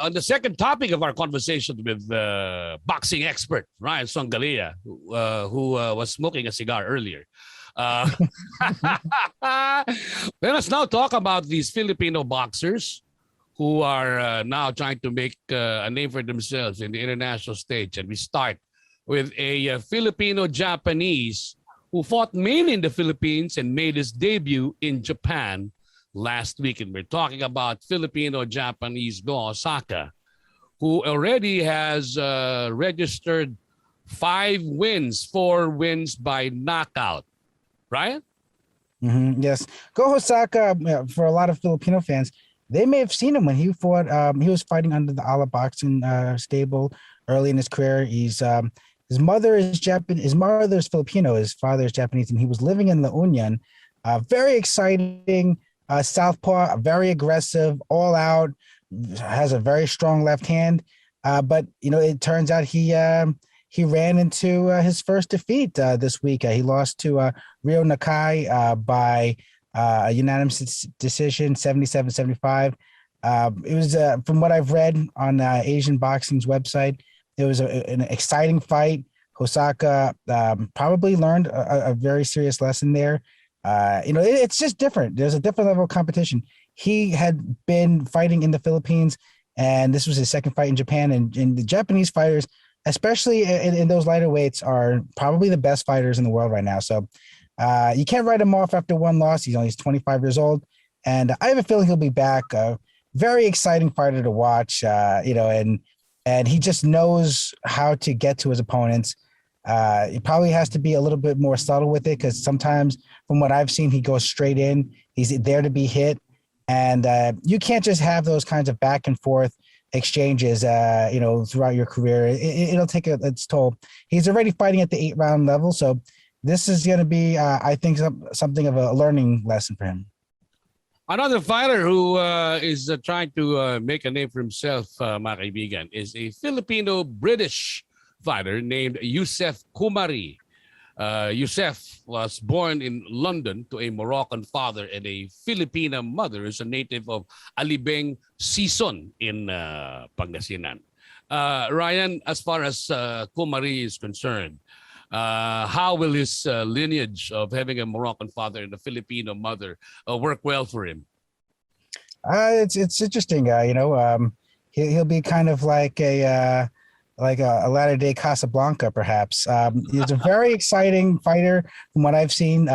On the second topic of our conversation with boxing expert Ryan Songalia, who was smoking a cigar earlier. Uh, Let us now talk about these Filipino boxers who are now trying to make a name for themselves in the international stage. And we start with a Filipino-Japanese who fought mainly in the Philippines and made his debut in Japan last week. And we're talking about Filipino-Japanese Go Osaka, who already has registered 5 wins, 4 wins by knockout. Ryan? Yes. Go Osaka, for a lot of Filipino fans, they may have seen him when he fought. He was fighting under the Ala Boxing stable early in his career. He's his mother is Japanese. His mother is Filipino. His father is Japanese, and he was living in La Union. Very exciting southpaw, very aggressive, all out. Has a very strong left hand. But it turns out he ran into his first defeat this week. He lost to Ryo Nakai by a unanimous decision, 77-75. It was, from what I've read on Asian Boxing's website, it was an exciting fight. Osaka probably learned a very serious lesson there. It's just different. There's a different level of competition. He had been fighting in the Philippines, and this was his second fight in Japan. And the Japanese fighters, especially in those lighter weights, are probably the best fighters in the world right now. So you can't write him off after one loss. He's 25 years old, and I have a feeling he'll be back. Very exciting fighter to watch. And he just knows how to get to his opponents. He probably has to be a little bit more subtle with it, because sometimes, from what I've seen, he goes straight in. He's there to be hit, and you can't just have those kinds of back and forth exchanges, throughout your career. It'll take its toll. He's already fighting at the 8-round level, so this is going to be, I think, something of a learning lesson for him. Another fighter who is trying to make a name for himself, mga kaibigan, is a Filipino-British fighter named Youssef Kumari. Youssef was born in London to a Moroccan father and a Filipina mother, who's a native of Alibeng, Sison in Pangasinan. Ryan, as far as Kumari is concerned, how will his lineage of having a Moroccan father and a Filipino mother work well for him? It's interesting. He'll be kind of like a latter-day Casablanca, perhaps. He's a very exciting fighter from what I've seen.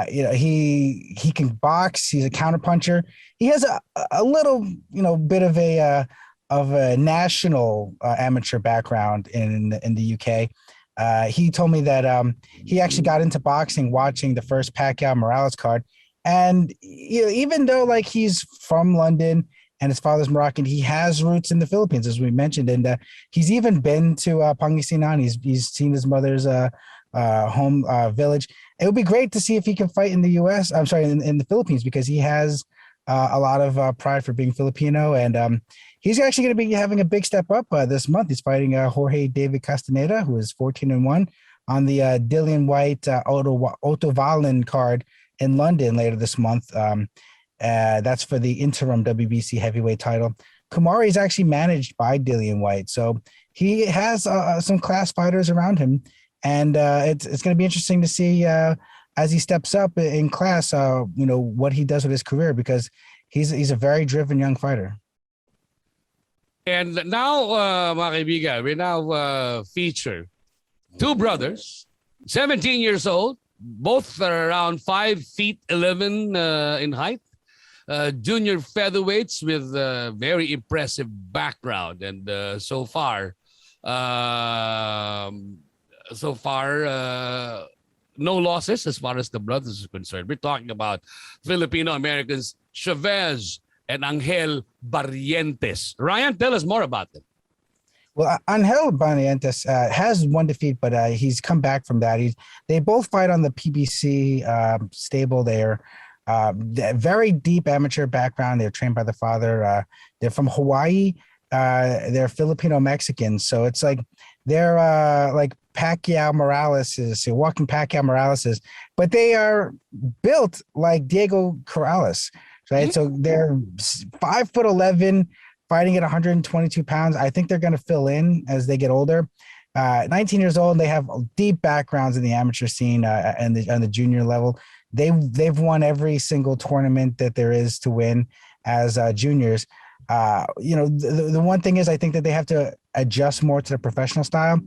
He can box. He's a counterpuncher. He has a little, bit of a national amateur background in the UK. He told me that he actually got into boxing watching the first Pacquiao Morales card. And even though he's from London and his father's Moroccan, he has roots in the Philippines, as we mentioned. And he's even been to Pangasinan. He's seen his mother's home village. It would be great to see if he can fight in the U.S. I'm sorry, in the Philippines, because he has a lot of pride for being Filipino. And he's actually going to be having a big step up this month. He's fighting Jorge David Castaneda, who is 14-1, on the Dillian White Otto Wallin card in London later this month. That's for the interim WBC heavyweight title. Kumari is actually managed by Dillian White, so he has some class fighters around him, and it's going to be interesting to see as he steps up in class, what he does with his career, because he's a very driven young fighter. And now, mga kaibigan, we now feature 2 brothers, 17 years old, both are around 5'11" in height. Junior featherweights with a very impressive background, and so far, no losses as far as the brothers are concerned. We're talking about Filipino Americans Chavez and Angel Barrientos. Ryan, tell us more about them. Well, Angel Barrientos has one defeat, but he's come back from that. They both fight on the PBC stable there. Very deep amateur background. They're trained by the father. They're from Hawaii. They're Filipino-Mexicans. So it's like they're like Pacquiao Morales is, walking Pacquiao Morales is, but they are built like Diego Corrales, right? Mm-hmm. So they're 5'11", fighting at 122 pounds. I think they're going to fill in as they get older. 19 years old, they have deep backgrounds in the amateur scene and on the junior level. They've won every single tournament that there is to win as juniors. The one thing is, I think that they have to adjust more to the professional style.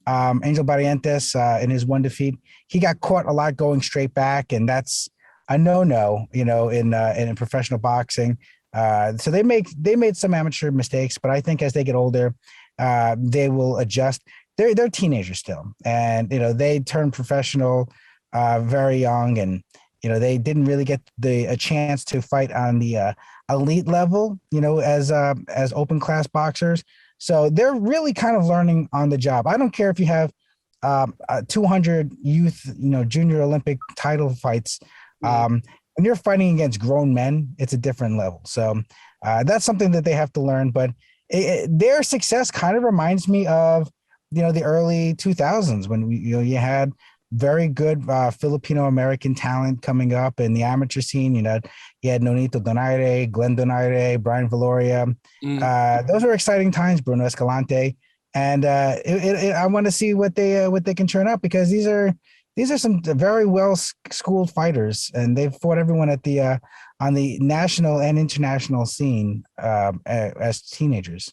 Angel Barrientos, in his one defeat, he got caught a lot going straight back, and that's a no-no, in professional boxing. So they made some amateur mistakes, but I think as they get older, they will adjust. They're teenagers still, and they turned professional very young, and they didn't really get a chance to fight on the elite level, as open class boxers. So they're really kind of learning on the job. I don't care if you have 200 youth, junior Olympic title fights. When you're fighting against grown men, it's a different level. So that's something that they have to learn. But their success kind of reminds me of, the early 2000s when you had very good Filipino American talent coming up in the amateur scene. You had Nonito Donaire, Glenn Donaire, Brian Valoria. Those were exciting times, Bruno Escalante. And I want to see what they can turn up, because these are some very well schooled fighters, and they've fought everyone at the on the national and international scene as teenagers.